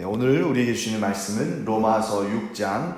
오늘 우리에게 주시는 말씀은 로마서 6장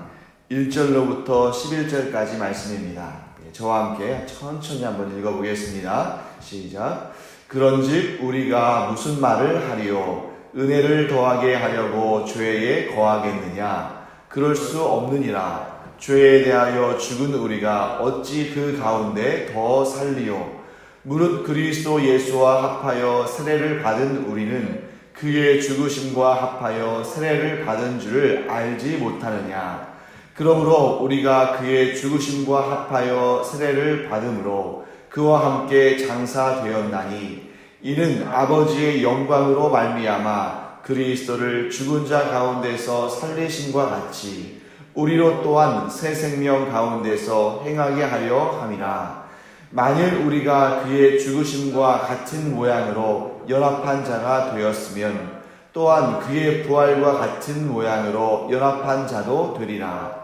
1절로부터 11절까지 말씀입니다. 저와 함께 천천히 한번 읽어보겠습니다. 시작. 그런즉 우리가 무슨 말을 하리요? 은혜를 더하게 하려고 죄에 거하겠느냐? 그럴 수 없느니라. 죄에 대하여 죽은 우리가 어찌 그 가운데 더 살리요? 무릇 그리스도 예수와 합하여 세례를 받은 우리는 그의 죽으심과 합하여 세례를 받은 줄을 알지 못하느냐? 그러므로 우리가 그의 죽으심과 합하여 세례를 받음으로 그와 함께 장사되었나니 이는 아버지의 영광으로 말미암아 그리스도를 죽은 자 가운데서 살리심과 같이 우리로 또한 새 생명 가운데서 행하게 하려 함이라. 만일 우리가 그의 죽으심과 같은 모양으로 연합한 자가 되었으면 또한 그의 부활과 같은 모양으로 연합한 자도 되리라.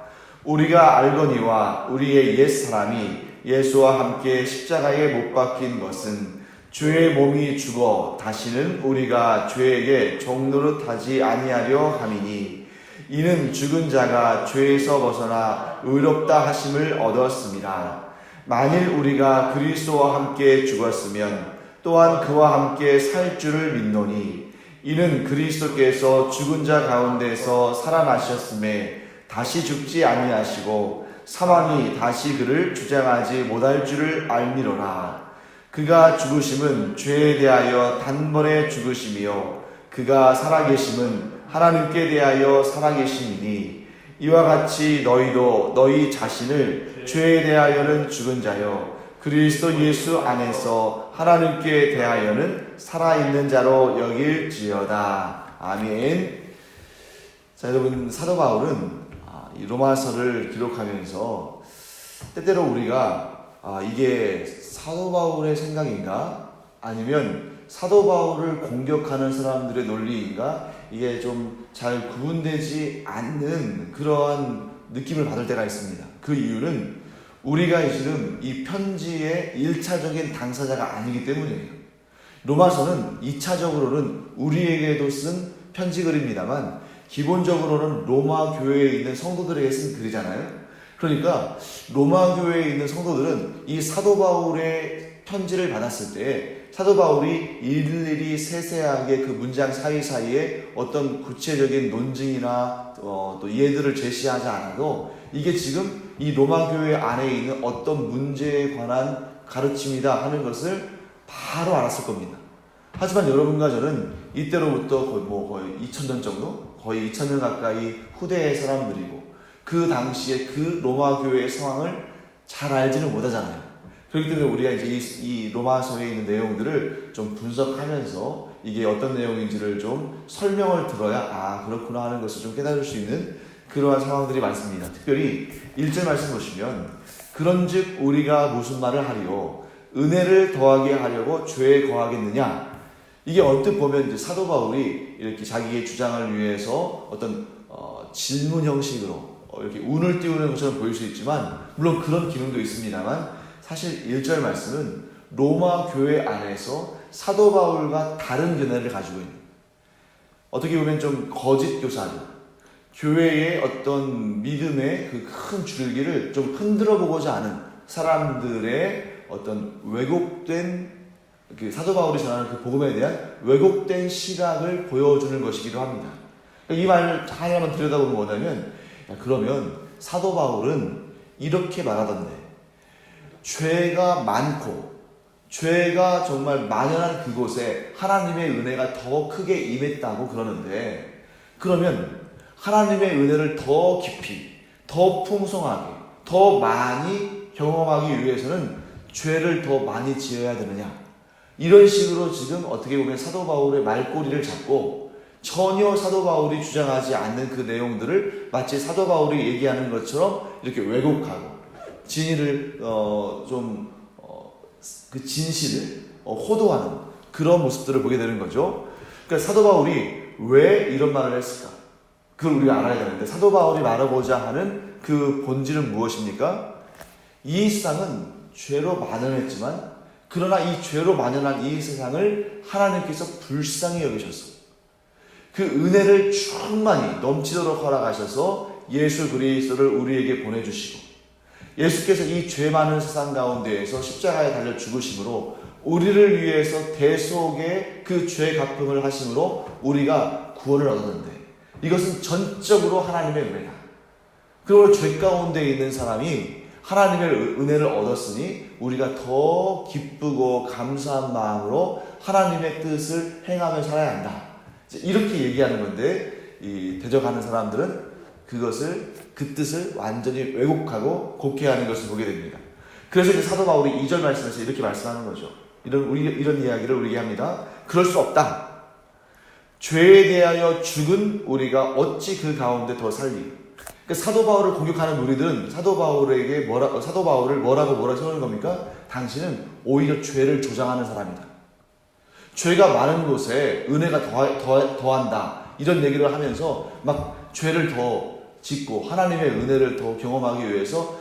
우리가 알거니와 우리의 옛사람이 예수와 함께 십자가에 못 박힌 것은 죄의 몸이 죽어 다시는 우리가 죄에게 종노릇하지 아니하려 함이니 이는 죽은 자가 죄에서 벗어나 의롭다 하심을 얻었습니다. 만일 우리가 그리스도와 함께 죽었으면 또한 그와 함께 살 줄을 믿노니 이는 그리스도께서 죽은 자 가운데서 살아나셨음에 다시 죽지 아니하시고 사망이 다시 그를 주장하지 못할 줄을 알미로라. 그가 죽으심은 죄에 대하여 단번에 죽으심이요 그가 살아계심은 하나님께 대하여 살아계심이니 이와 같이 너희도 너희 자신을 죄에 대하여는 죽은 자요 그리스도 예수 안에서 하나님께 대하여는 살아있는 자로 여길지어다. 아멘. 자, 여러분, 사도 바울은 이 로마서를 기록하면서 때때로 우리가 이게 사도 바울의 생각인가? 아니면 사도 바울을 공격하는 사람들의 논리인가? 이게 좀 잘 구분되지 않는 그러한 느낌을 받을 때가 있습니다. 그 이유는 우리가 지금 이 편지의 1차적인 당사자가 아니기 때문이에요. 로마서는 2차적으로는 우리에게도 쓴 편지 글입니다만 기본적으로는 로마 교회에 있는 성도들에게 쓴 글이잖아요. 그러니까 로마 교회에 있는 성도들은 이 사도 바울의 편지를 받았을 때 사도 바울이 일일이 세세하게 그 문장 사이사이에 어떤 구체적인 논증이나 또 예들을 제시하지 않아도 이게 지금 이 로마 교회 안에 있는 어떤 문제에 관한 가르침이다 하는 것을 바로 알았을 겁니다. 하지만 여러분과 저는 이때로부터 거의 2000년 정도? 거의 2000년 가까이 후대의 사람들이고 그 당시에 그 로마 교회의 상황을 잘 알지는 못하잖아요. 그렇기 때문에 우리가 이제 이 로마서에 있는 내용들을 좀 분석하면서 이게 어떤 내용인지를 좀 설명을 들어야 그렇구나 하는 것을 좀 깨달을 수 있는 그러한 상황들이 많습니다. 특별히 1절 말씀 보시면 그런즉 우리가 무슨 말을 하리요? 은혜를 더하게 하려고 죄에 거하겠느냐? 이게 언뜻 보면 이제 사도 바울이 이렇게 자기의 주장을 위해서 어떤 질문 형식으로 이렇게 운을 띄우는 것처럼 보일 수 있지만 물론 그런 기능도 있습니다만 사실 1절 말씀은 로마 교회 안에서 사도 바울과 다른 견해를 가지고 있는 어떻게 보면 좀 거짓 교사들 교회의 어떤 믿음의 그 큰 줄기를 좀 흔들어 보고자 하는 사람들의 어떤 왜곡된 사도 바울이 전하는 그 복음에 대한 왜곡된 시각을 보여주는 것이기도 합니다. 이 말을 하나만 들여다보면 뭐냐면 그러면 사도 바울은 이렇게 말하던데 죄가 많고 죄가 정말 만연한 그곳에 하나님의 은혜가 더 크게 임했다고 그러는데 그러면 하나님의 은혜를 더 깊이, 더 풍성하게, 더 많이 경험하기 위해서는 죄를 더 많이 지어야 되느냐? 이런 식으로 지금 어떻게 보면 사도 바울의 말꼬리를 잡고 전혀 사도 바울이 주장하지 않는 그 내용들을 마치 사도 바울이 얘기하는 것처럼 이렇게 왜곡하고 진실을 그 진실을 호도하는 그런 모습들을 보게 되는 거죠. 그러니까 사도 바울이 왜 이런 말을 했을까? 그걸 우리가 알아야 되는데 사도 바울이 말하고자 하는 그 본질은 무엇입니까? 이 세상은 죄로 만연했지만 그러나 이 죄로 만연한 이 세상을 하나님께서 불쌍히 여기셨어요. 그 은혜를 충만히 넘치도록 허락하셔서 예수 그리스도를 우리에게 보내주시고 예수께서 이 죄 많은 세상 가운데에서 십자가에 달려 죽으심으로 우리를 위해서 대속의 그 죄 갚음을 하심으로 우리가 구원을 얻었는데 이것은 전적으로 하나님의 은혜다. 그리고 죄 가운데 있는 사람이 하나님의 은혜를 얻었으니 우리가 더 기쁘고 감사한 마음으로 하나님의 뜻을 행하며 살아야 한다. 이렇게 얘기하는 건데 이 대적하는 사람들은 그 뜻을 완전히 왜곡하고 곡해하는 것을 보게 됩니다. 그래서 이제 사도 바울이 2절 말씀에서 이렇게 말씀하는 거죠. 이런 이야기를 우리에게 합니다. 그럴 수 없다. 죄에 대하여 죽은 우리가 어찌 그 가운데 더 살리고. 그러니까 사도 바울을 공격하는 무리들은 사도 바울을 뭐라 세우는 겁니까? 당신은 오히려 죄를 조장하는 사람이다. 죄가 많은 곳에 은혜가 더한다. 이런 얘기를 하면서 막 죄를 더 짓고 하나님의 은혜를 더 경험하기 위해서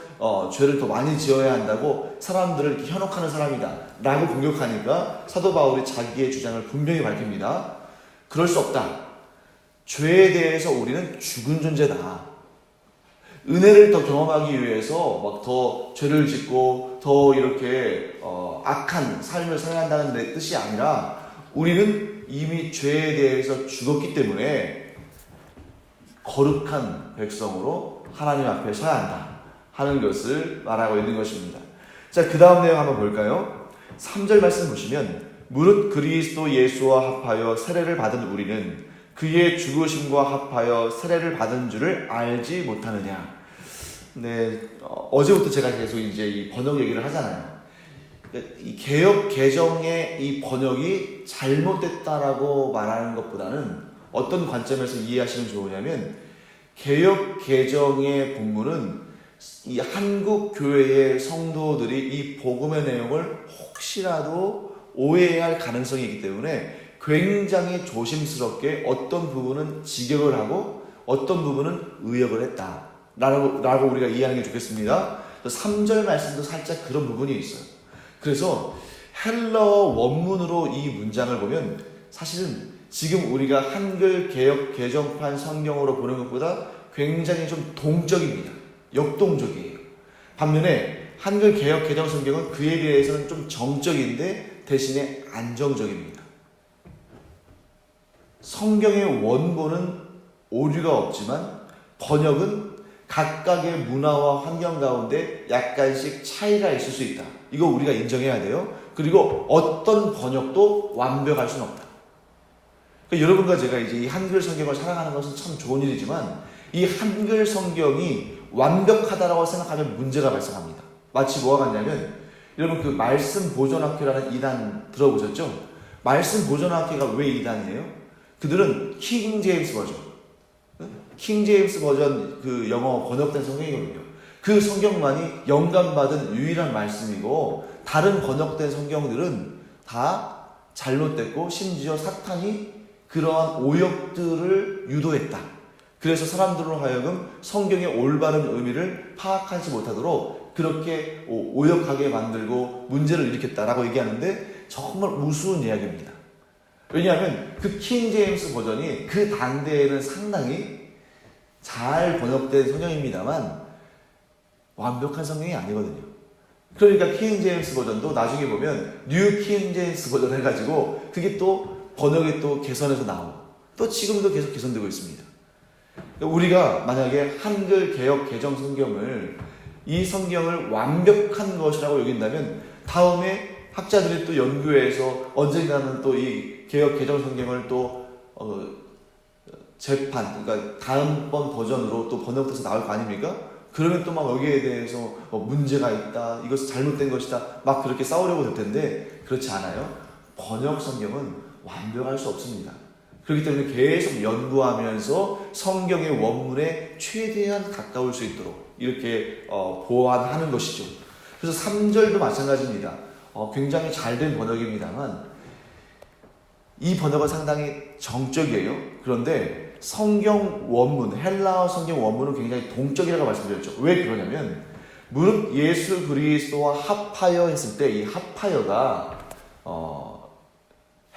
죄를 더 많이 지어야 한다고 사람들을 이렇게 현혹하는 사람이다 라고 공격하니까 사도 바울이 자기의 주장을 분명히 밝힙니다. 그럴 수 없다. 죄에 대해서 우리는 죽은 존재다. 은혜를 더 경험하기 위해서 막 더 죄를 짓고 더 이렇게 악한 삶을 살아야 한다는 내 뜻이 아니라 우리는 이미 죄에 대해서 죽었기 때문에 거룩한 백성으로 하나님 앞에 서야 한다 하는 것을 말하고 있는 것입니다. 자, 그 다음 내용 한번 볼까요? 3절 말씀 보시면 무릇 그리스도 예수와 합하여 세례를 받은 우리는 그의 죽으심과 합하여 세례를 받은 줄을 알지 못하느냐. 네, 어제부터 제가 계속 이제 이 번역 얘기를 하잖아요. 이 개역 개정의 이 번역이 잘못됐다라고 말하는 것보다는 어떤 관점에서 이해하시면 좋으냐면 개역 개정의 본문은 이 한국 교회의 성도들이 이 복음의 내용을 혹시라도 오해할 가능성이 있기 때문에 굉장히 조심스럽게 어떤 부분은 직역을 하고 어떤 부분은 의역을 했다 라고 우리가 이해하는 게 좋겠습니다. 3절 말씀도 살짝 그런 부분이 있어요. 그래서 헬라어 원문으로 이 문장을 보면 사실은 지금 우리가 한글 개역 개정판 성경으로 보는 것보다 굉장히 좀 동적입니다. 역동적이에요. 반면에 한글 개역 개정 성경은 그에 비해서는 좀 정적인데 대신에 안정적입니다. 성경의 원본은 오류가 없지만 번역은 각각의 문화와 환경 가운데 약간씩 차이가 있을 수 있다. 이거 우리가 인정해야 돼요. 그리고 어떤 번역도 완벽할 수는 없다. 그러니까 여러분과 제가 이제 이 한글 성경을 사랑하는 것은 참 좋은 일이지만 이 한글 성경이 완벽하다라고 생각하면 문제가 발생합니다. 마치 뭐와 같냐면 여러분 그 말씀 보존학회라는 이단 들어보셨죠? 말씀 보존학회가 왜 2단이에요? 그들은 킹 제임스 버전, 킹 제임스 버전 그 영어 번역된 성경이거든요. 그 성경만이 영감받은 유일한 말씀이고 다른 번역된 성경들은 다 잘못됐고 심지어 사탄이 그러한 오역들을 유도했다. 그래서 사람들로 하여금 성경의 올바른 의미를 파악하지 못하도록 그렇게 오역하게 만들고 문제를 일으켰다라고 얘기하는데 정말 우스운 이야기입니다. 왜냐하면 그 킹 제임스 버전이 그 당대에는 상당히 잘 번역된 성경입니다만 완벽한 성경이 아니거든요. 그러니까 킹 제임스 버전도 나중에 보면 뉴 킹 제임스 버전 해가지고 그게 또 번역이 또 개선해서 나오고 또 지금도 계속 개선되고 있습니다. 우리가 만약에 한글 개역 개정 성경을 이 성경을 완벽한 것이라고 여긴다면 다음에 학자들이 또 연구해서 언젠가는 또 이 개역 개정 성경을 또 재판, 그러니까 다음번 버전으로 또 번역돼서 나올 거 아닙니까? 그러면 또 막 여기에 대해서 문제가 있다, 이것은 잘못된 것이다, 막 그렇게 싸우려고 될 텐데 그렇지 않아요. 번역 성경은 완벽할 수 없습니다. 그렇기 때문에 계속 연구하면서 성경의 원문에 최대한 가까울 수 있도록 이렇게 보완하는 것이죠. 그래서 3절도 마찬가지입니다. 굉장히 잘된 번역입니다만 이 번역은 상당히 정적이에요. 그런데 성경 원문, 헬라어 성경 원문은 굉장히 동적이라고 말씀드렸죠. 왜 그러냐면 무릇 예수 그리스도와 합하여 했을 때 이 합하여가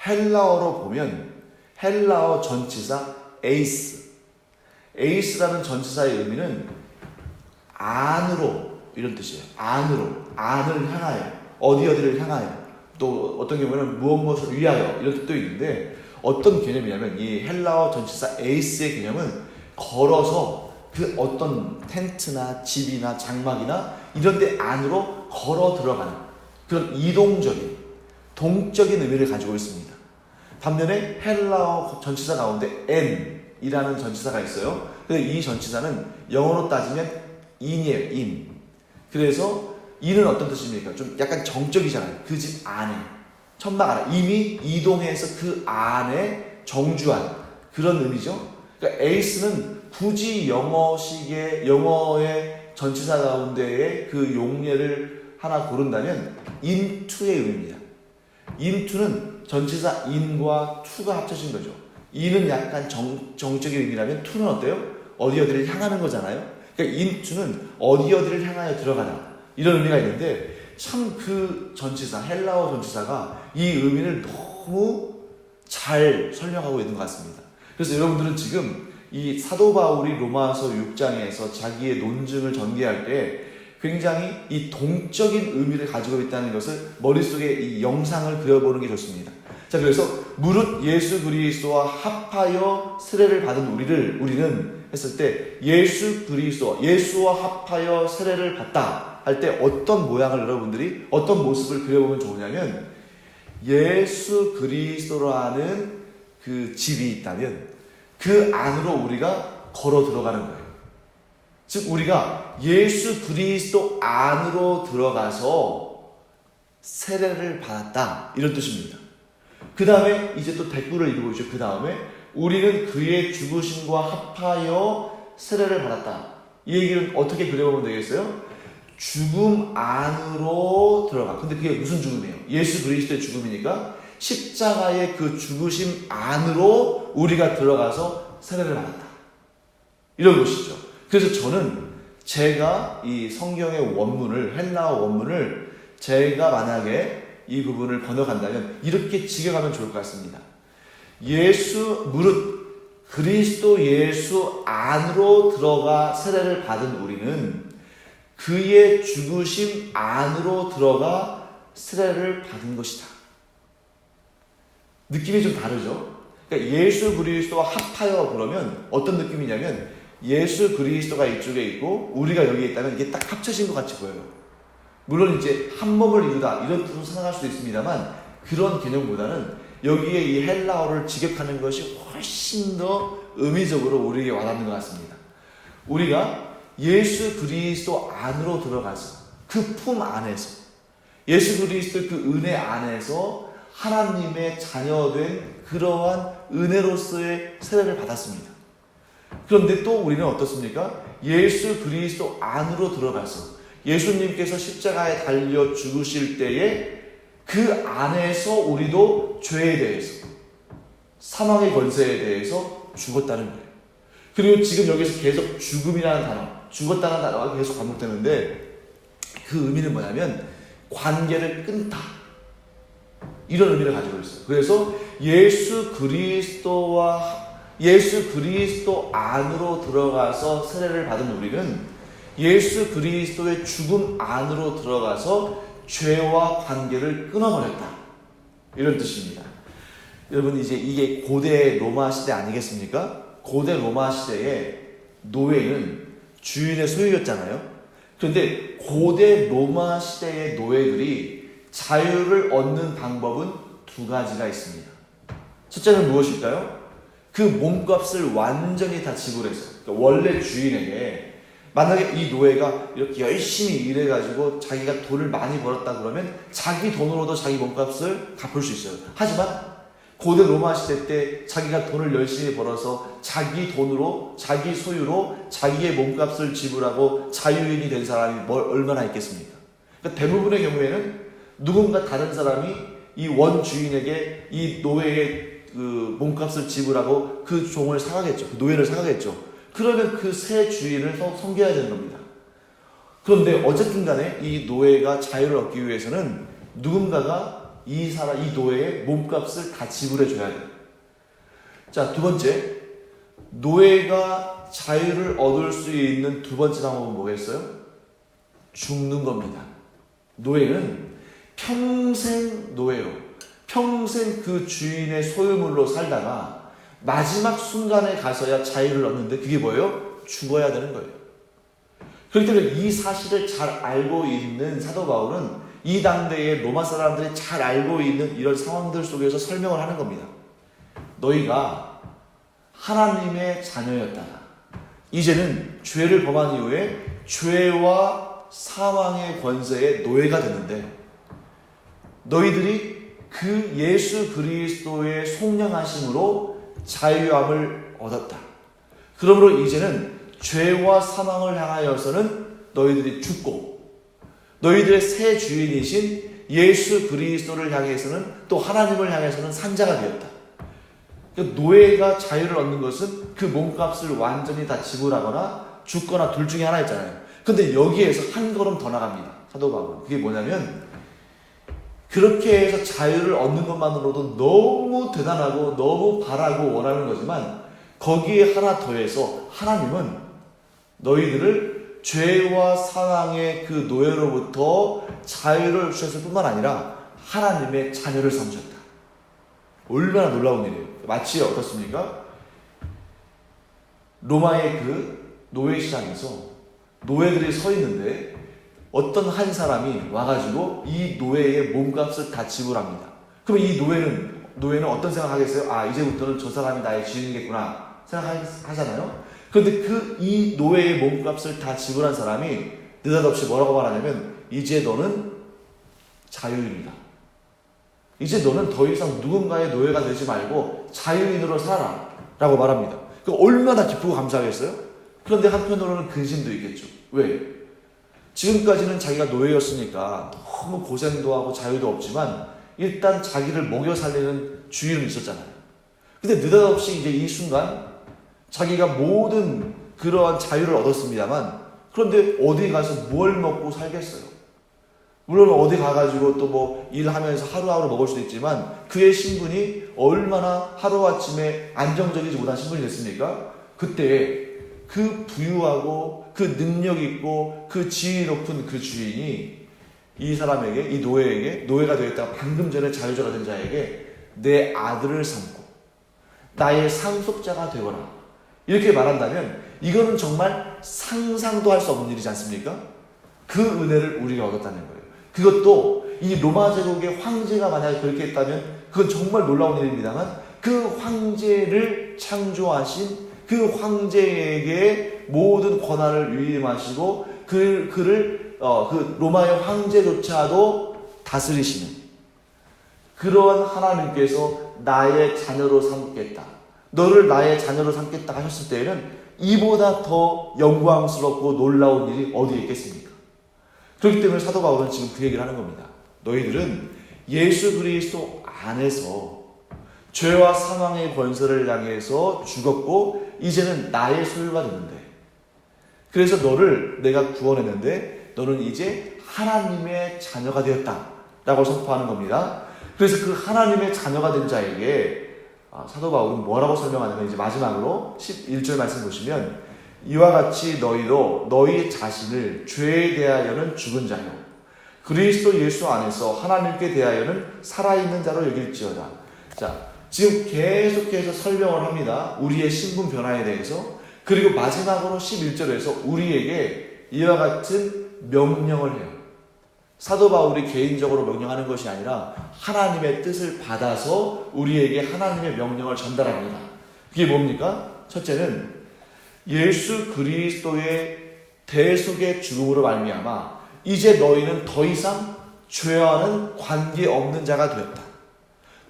헬라어로 보면 헬라어 전치사 에이스. 에이스라는 전치사의 의미는 안으로 이런 뜻이에요. 안으로, 안을 향하여, 어디를 향하여, 또 어떤 경우에는 무엇을 위하여 이런 뜻도 있는데, 어떤 개념이냐면 이 헬라어 전치사 에이스의 개념은 걸어서 그 어떤 텐트나 집이나 장막이나 이런 데 안으로 걸어 들어가는 그런 이동적인, 동적인 의미를 가지고 있습니다. 반면에 헬라어 전치사 가운데 n이라는 전치사가 있어요. 근데 이 전치사는 영어로 따지면 in이에요. in. 그래서 in은 어떤 뜻입니까? 좀 약간 정적이잖아요. 그 집 안에, 천막 안에 이미 이동해서 그 안에 정주한 그런 의미죠. 그러니까 에이스는 굳이 영어의 전치사 가운데에 그 용례를 하나 고른다면 into의 의미입니다. into는 전치사 in과 to가 합쳐진 거죠. in은 약간 정적인 의미라면 to는 어때요? 어디를 향하는 거잖아요. 그러니까 into는 어디를 향하여 들어가다 이런 의미가 있는데, 참 그 전치사, 헬라어 전치사가 이 의미를 너무 잘 설명하고 있는 것 같습니다. 그래서 여러분들은 지금 이 사도 바울이 로마서 6장에서 자기의 논증을 전개할 때 굉장히 이 동적인 의미를 가지고 있다는 것을 머릿속에 이 영상을 그려보는 게 좋습니다. 자, 그래서 무릇 예수 그리스도와 합하여 세례를 받은 우리는 했을 때 예수와 합하여 세례를 받다 할 때 어떤 모양을 여러분들이 어떤 모습을 그려보면 좋으냐면, 예수 그리스도라는 그 집이 있다면 그 안으로 우리가 걸어 들어가는 거예요. 즉 우리가 예수 그리스도 안으로 들어가서 세례를 받았다 이런 뜻입니다. 그 다음에 이제 또 대꾸를 이루고 있죠. 그 다음에 우리는 그의 죽으심과 합하여 세례를 받았다. 이 얘기는 어떻게 그려보면 되겠어요? 죽음 안으로 들어가. 근데 그게 무슨 죽음이에요? 예수 그리스도의 죽음이니까 십자가의 그 죽으심 안으로 우리가 들어가서 세례를 받았다. 이런 것이죠. 그래서 저는 제가 이 성경의 원문을, 헬라어 원문을 제가 만약에 이 부분을 번역한다면 이렇게 직역하면 좋을 것 같습니다. 무릇 그리스도 예수 안으로 들어가 세례를 받은 우리는 그의 죽으심 안으로 들어가 세례를 받은 것이다. 느낌이 좀 다르죠? 그러니까 예수 그리스도와 합하여 그러면 어떤 느낌이냐면, 예수 그리스도가 이쪽에 있고 우리가 여기에 있다면 이게 딱 합쳐진 것 같이 보여요. 물론 이제 한 몸을 이루다 이런 뜻으로 생각할 수도 있습니다만, 그런 개념보다는 여기에 이 헬라어를 직역하는 것이 훨씬 더 의미적으로 우리에게 와닿는 것 같습니다. 우리가 예수 그리스도 안으로 들어가서 그 품 안에서, 예수 그리스도의 그 은혜 안에서 하나님의 자녀된 그러한 은혜로서의 세례를 받았습니다. 그런데 또 우리는 어떻습니까? 예수 그리스도 안으로 들어가서 예수님께서 십자가에 달려 죽으실 때에 그 안에서 우리도 죄에 대해서, 사망의 권세에 대해서 죽었다는 거예요. 그리고 지금 여기서 계속 죽음이라는 단어, 죽었다는 단어가 계속 반복되는데, 그 의미는 뭐냐면 관계를 끊다, 이런 의미를 가지고 있어요. 그래서 예수 그리스도 안으로 들어가서 세례를 받은 우리는 예수 그리스도의 죽음 안으로 들어가서 죄와 관계를 끊어버렸다, 이런 뜻입니다. 여러분, 이제 이게 고대 로마 시대 아니겠습니까? 고대 로마 시대에 노예는 주인의 소유였잖아요. 그런데 고대 로마 시대의 노예들이 자유를 얻는 방법은 두 가지가 있습니다. 첫째는 무엇일까요? 그 몸값을 완전히 다 지불해서, 그러니까 원래 주인에게, 만약에 이 노예가 이렇게 열심히 일해가지고 자기가 돈을 많이 벌었다 그러면 자기 돈으로도 자기 몸값을 갚을 수 있어요. 하지만 고대 로마 시대 때 자기가 돈을 열심히 벌어서 자기 돈으로, 자기 소유로 자기의 몸값을 지불하고 자유인이 된 사람이 얼마나 있겠습니까? 그러니까 대부분의 경우에는 누군가 다른 사람이 이 원주인에게 이 노예의 그 몸값을 지불하고 그 종을 사가겠죠. 그 노예를 사가겠죠. 그러면 그 새 주인을 섬겨야 되는 겁니다. 그런데 어쨌든 간에 이 노예가 자유를 얻기 위해서는 누군가가 이 노예의 몸값을 다 지불해 줘야 돼요. 자, 두 번째, 노예가 자유를 얻을 수 있는 두 번째 방법은 뭐겠어요? 죽는 겁니다. 노예는 평생 노예로, 평생 그 주인의 소유물로 살다가 마지막 순간에 가서야 자유를 얻는데 그게 뭐예요? 죽어야 되는 거예요. 그렇기 때문에 이 사실을 잘 알고 있는 사도 바울은 이 당대의 로마 사람들이 잘 알고 있는 이런 상황들 속에서 설명을 하는 겁니다. 너희가 하나님의 자녀였다가 이제는 죄를 범한 이후에 죄와 사망의 권세의 노예가 됐는데 너희들이 그 예수 그리스도의 속량하심으로 자유함을 얻었다. 그러므로 이제는 죄와 사망을 향하여서는 너희들이 죽고 너희들의 새 주인이신 예수 그리스도를 향해서는 또 하나님을 향해서는 산자가 되었다. 노예가 자유를 얻는 것은 그 몸값을 완전히 다 지불하거나 죽거나 둘 중에 하나 있잖아요. 근데 여기에서 한 걸음 더 나갑니다. 사도 바울은. 그게 뭐냐면 그렇게 해서 자유를 얻는 것만으로도 너무 대단하고 너무 바라고 원하는 거지만 거기에 하나 더해서 하나님은 너희들을 죄와 사망의 그 노예로부터 자유를 주셨을 뿐만 아니라 하나님의 자녀를 삼으셨다. 얼마나 놀라운 일이에요. 마치 어떻습니까? 로마의 그 노예시장에서 노예들이 서 있는데 어떤 한 사람이 와가지고 이 노예의 몸값을 다 지불합니다. 그러면 이 노예는 어떤 생각하겠어요? 아, 이제부터는 저 사람이 나의 주인이겠구나 생각하잖아요. 그런데 이 노예의 몸값을 다 지불한 사람이 느닷없이 뭐라고 말하냐면 이제 너는 자유인이다. 이제 너는 더 이상 누군가의 노예가 되지 말고 자유인으로 살아라 라고 말합니다. 얼마나 기쁘고 감사하겠어요? 그런데 한편으로는 근심도 있겠죠. 왜? 지금까지는 자기가 노예였으니까 너무 고생도 하고 자유도 없지만 일단 자기를 먹여 살리는 주인은 있었잖아요. 근데 느닷없이 이제 이 순간 자기가 모든 그러한 자유를 얻었습니다만 그런데 어디 가서 뭘 먹고 살겠어요? 물론 어디 가가지고 또 뭐 일하면서 하루하루 먹을 수도 있지만 그의 신분이 얼마나 하루아침에 안정적이지 못한 신분이 됐습니까? 그때 그 부유하고 그 능력 있고 그 지위 높은 그 주인이 이 사람에게, 이 노예에게, 노예가 되었다가 방금 전에 자유자가 된 자에게 내 아들을 삼고 나의 상속자가 되거라 이렇게 말한다면 이거는 정말 상상도 할 수 없는 일이지 않습니까? 그 은혜를 우리가 얻었다는 거예요. 그것도 이 로마 제국의 황제가 만약에 그렇게 했다면 그건 정말 놀라운 일입니다만 그 황제를 창조하신 그 황제에게 모든 권한을 위임하시고 그 로마의 황제조차도 다스리시는 그러한 하나님께서 나의 자녀로 삼겠다. 너를 나의 자녀로 삼겠다 하셨을 때에는 이보다 더 영광스럽고 놀라운 일이 어디에 있겠습니까? 그렇기 때문에 사도 바울은 지금 그 얘기를 하는 겁니다. 너희들은 예수 그리스도 안에서 죄와 사망의 권세를 향해서 죽었고 이제는 나의 소유가 됐는데 그래서 너를 내가 구원했는데 너는 이제 하나님의 자녀가 되었다 라고 선포하는 겁니다. 그래서 그 하나님의 자녀가 된 자에게 사도 바울은 뭐라고 설명하냐면 이제 마지막으로 11절 말씀 보시면 이와 같이 너희도 너희 자신을 죄에 대하여는 죽은 자요 그리스도 예수 안에서 하나님께 대하여는 살아있는 자로 여길지어다. 자, 지금 계속해서 설명을 합니다. 우리의 신분 변화에 대해서. 그리고 마지막으로 11절에서 우리에게 이와 같은 명령을 해요. 사도 바울이 개인적으로 명령하는 것이 아니라 하나님의 뜻을 받아서 우리에게 하나님의 명령을 전달합니다. 그게 뭡니까? 첫째는 예수 그리스도의 대속의 죽음으로 말미암아 이제 너희는 더 이상 죄와는 관계없는 자가 되었다.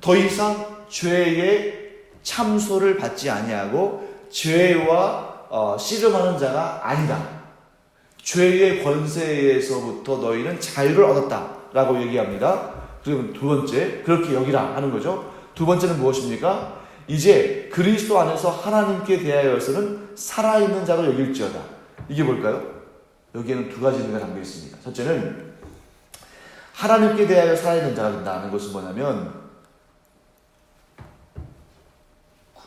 더 이상 죄의 참소를 받지 아니하고 죄와 씨름하는 자가 아니다. 죄의 권세에서부터 너희는 자유를 얻었다라고 얘기합니다. 그러면 두 번째, 그렇게 여기라 하는 거죠. 두 번째는 무엇입니까? 이제 그리스도 안에서 하나님께 대하여서는 살아있는 자로 여길지어다. 이게 뭘까요? 여기에는 두 가지 의미가 담겨 있습니다. 첫째는 하나님께 대하여 살아있는 자가 된다는 것은 뭐냐면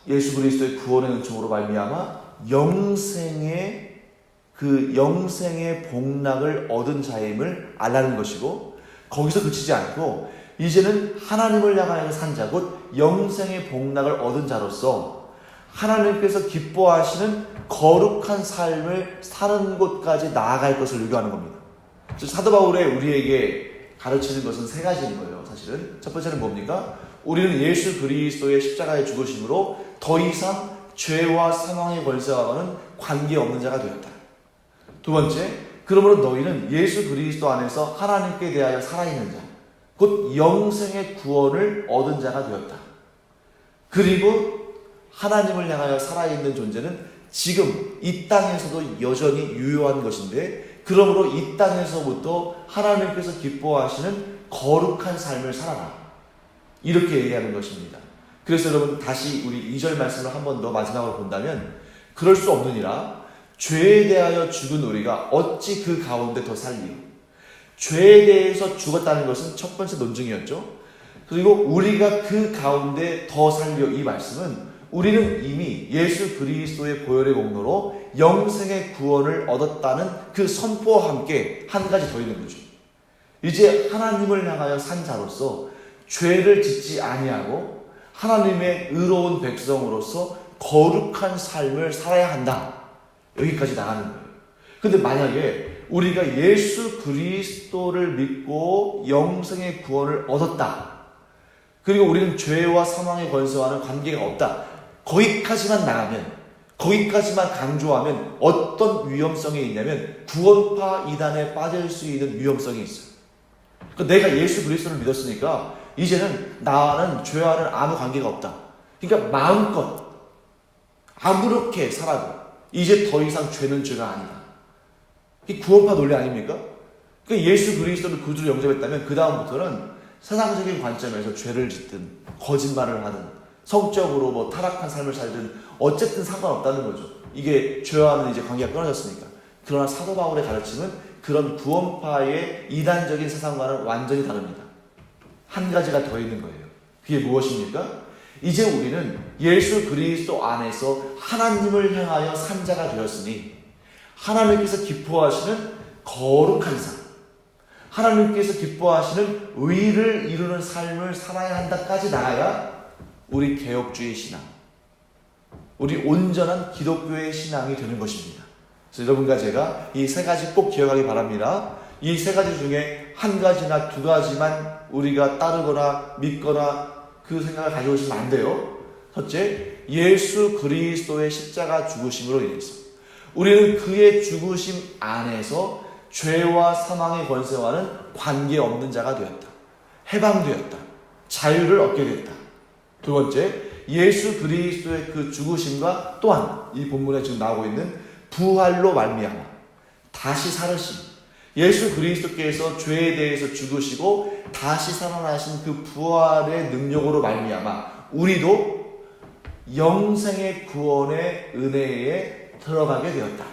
예수 그리스도의 구원의 은총으로 말미암아 영생의 복락을 얻은 자임을 알라는 것이고, 거기서 그치지 않고 이제는 하나님을 향하여 산 자, 곧 영생의 복락을 얻은 자로서 하나님께서 기뻐하시는 거룩한 삶을 사는 곳까지 나아갈 것을 요구하는 겁니다. 사도 바울의 우리에게 가르치는 것은 세 가지인 거예요. 사실은 첫 번째는 뭡니까? 우리는 예수 그리스도의 십자가의 죽으심으로 더 이상 죄와 사망의 권세와는 관계없는 자가 되었다. 두 번째, 그러므로 너희는 예수 그리스도 안에서 하나님께 대하여 살아있는 자, 곧 영생의 구원을 얻은 자가 되었다. 그리고 하나님을 향하여 살아있는 존재는 지금 이 땅에서도 여전히 유효한 것인데, 그러므로 이 땅에서부터 하나님께서 기뻐하시는 거룩한 삶을 살아라, 이렇게 얘기하는 것입니다. 그래서 여러분, 다시 우리 2절 말씀을 한 번 더 마지막으로 본다면, 그럴 수 없느니라 죄에 대하여 죽은 우리가 어찌 그 가운데 더 살리요. 죄에 대해서 죽었다는 것은 첫 번째 논증이었죠. 그리고 우리가 그 가운데 더 살려, 이 말씀은 우리는 이미 예수 그리스도의 보혈의 공로로 영생의 구원을 얻었다는 그 선포와 함께 한 가지 더 있는 거죠. 이제 하나님을 향하여 산 자로서 죄를 짓지 아니하고 하나님의 의로운 백성으로서 거룩한 삶을 살아야 한다, 여기까지 나가는 거예요. 근데 만약에 우리가 예수 그리스도를 믿고 영생의 구원을 얻었다, 그리고 우리는 죄와 사망의 권세와는 관계가 없다, 거기까지만 나가면, 거기까지만 강조하면 어떤 위험성이 있냐면 구원파 이단에 빠질 수 있는 위험성이 있어요. 그러니까 내가 예수 그리스도를 믿었으니까 이제는 나와는 죄와는 아무 관계가 없다, 그러니까 마음껏 아무렇게 살아도 이제 더 이상 죄는 죄가 아니다, 이 구원파 논리 아닙니까? 그러니까 예수 그리스도를 구주로 영접했다면 그 다음부터는 세상적인 관점에서 죄를 짓든 거짓말을 하든 성적으로 뭐 타락한 삶을 살든 어쨌든 상관없다는 거죠. 이게 죄와는 이제 관계가 끊어졌으니까. 그러나 사도 바울의 가르침은 그런 구원파의 이단적인 세상과는 완전히 다릅니다. 한 가지가 더 있는 거예요. 그게 무엇입니까? 이제 우리는 예수 그리스도 안에서 하나님을 향하여 산 자가 되었으니 하나님께서 기뻐하시는 거룩한 삶, 하나님께서 기뻐하시는 의를 이루는 삶을 살아야 한다까지 나아야 우리 개혁주의 신앙, 우리 온전한 기독교의 신앙이 되는 것입니다. 그래서 여러분과 제가 이 세 가지 꼭 기억하기 바랍니다. 이 세 가지 중에 한 가지나 두 가지만 우리가 따르거나 믿거나 그 생각을 가져오시면 안 돼요. 첫째, 예수 그리스도의 십자가 죽으심으로 인해서 우리는 그의 죽으심 안에서 죄와 사망의 권세와는 관계없는 자가 되었다, 해방되었다, 자유를 얻게 됐다. 두 번째, 예수 그리스도의 그 죽으심과 또한 이 본문에 지금 나오고 있는 부활로 말미암아 다시 살으심, 예수 그리스도께서 죄에 대해서 죽으시고 다시 살아나신 그 부활의 능력으로 말미암아 우리도 영생의 구원의 은혜에 들어가게 되었다.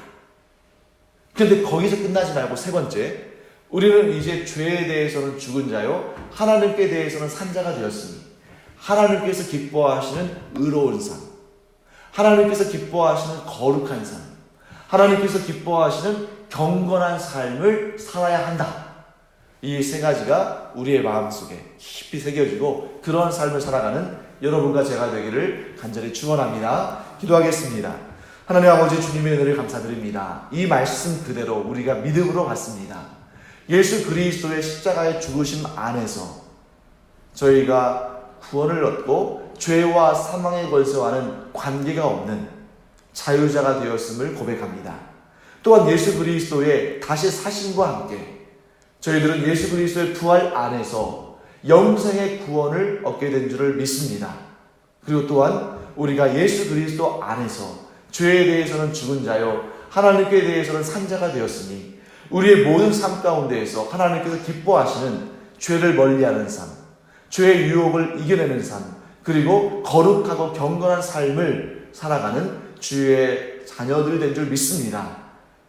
그런데 거기서 끝나지 말고 세 번째, 우리는 이제 죄에 대해서는 죽은 자요 하나님께 대해서는 산 자가 되었으니 하나님께서 기뻐하시는 의로운 삶, 하나님께서 기뻐하시는 거룩한 삶, 하나님께서 기뻐하시는 경건한 삶을 살아야 한다. 이 세 가지가 우리의 마음속에 깊이 새겨지고 그런 삶을 살아가는 여러분과 제가 되기를 간절히 축원합니다. 기도하겠습니다. 하나님 아버지, 주님의 은혜를 감사드립니다. 이 말씀 그대로 우리가 믿음으로 받습니다. 예수 그리스도의 십자가의 죽으심 안에서 저희가 구원을 얻고 죄와 사망의 권세와는 관계가 없는 자유자가 되었음을 고백합니다. 또한 예수 그리스도의 다시 사심과 함께 저희들은 예수 그리스도의 부활 안에서 영생의 구원을 얻게 된 줄을 믿습니다. 그리고 또한 우리가 예수 그리스도 안에서 죄에 대해서는 죽은 자요 하나님께 대해서는 산 자가 되었으니 우리의 모든 삶 가운데에서 하나님께서 기뻐하시는 죄를 멀리하는 삶, 죄의 유혹을 이겨내는 삶, 그리고 거룩하고 경건한 삶을 살아가는 주의 자녀들이 된 줄 믿습니다.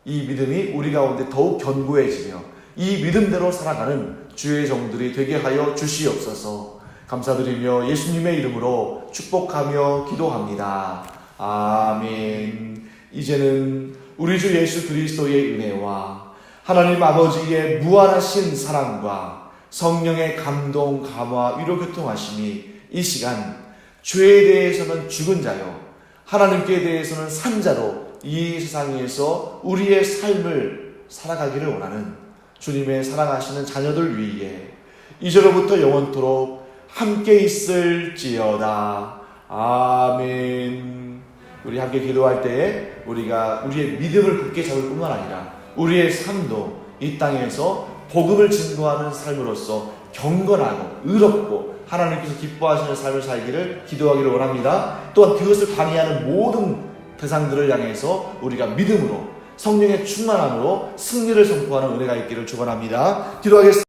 이 믿음이 우리 가운데 더욱 견고해지며 이 믿음대로 살아가는 주의 종들이 되게 하여 주시옵소서. 감사드리며 예수님의 이름으로 축복하며 기도합니다. 아멘. 이제는 우리 주 예수 그리스도의 은혜와 하나님 아버지의 무한하신 사랑과 성령의 감동, 감화, 위로 교통하심이 이 시간 죄에 대해서는 죽은 자요 하나님께 대해서는 산 자로 이 세상에서 우리의 삶을 살아가기를 원하는 주님의 사랑하시는 자녀들 위에 이제로부터 영원토록 함께 있을지어다. 아멘. 우리 함께 기도할 때에 우리가 우리의 믿음을 굳게 잡을 뿐만 아니라 우리의 삶도 이 땅에서 복음을 증거하는 삶으로서 경건하고 의롭고 하나님께서 기뻐하시는 삶을 살기를 기도하기를 원합니다. 또한 그것을 방해하는 모든 대상들을 향해서 우리가 믿음으로 성령의 충만함으로 승리를 선포하는 은혜가 있기를 축원합니다. 기도하겠습니다.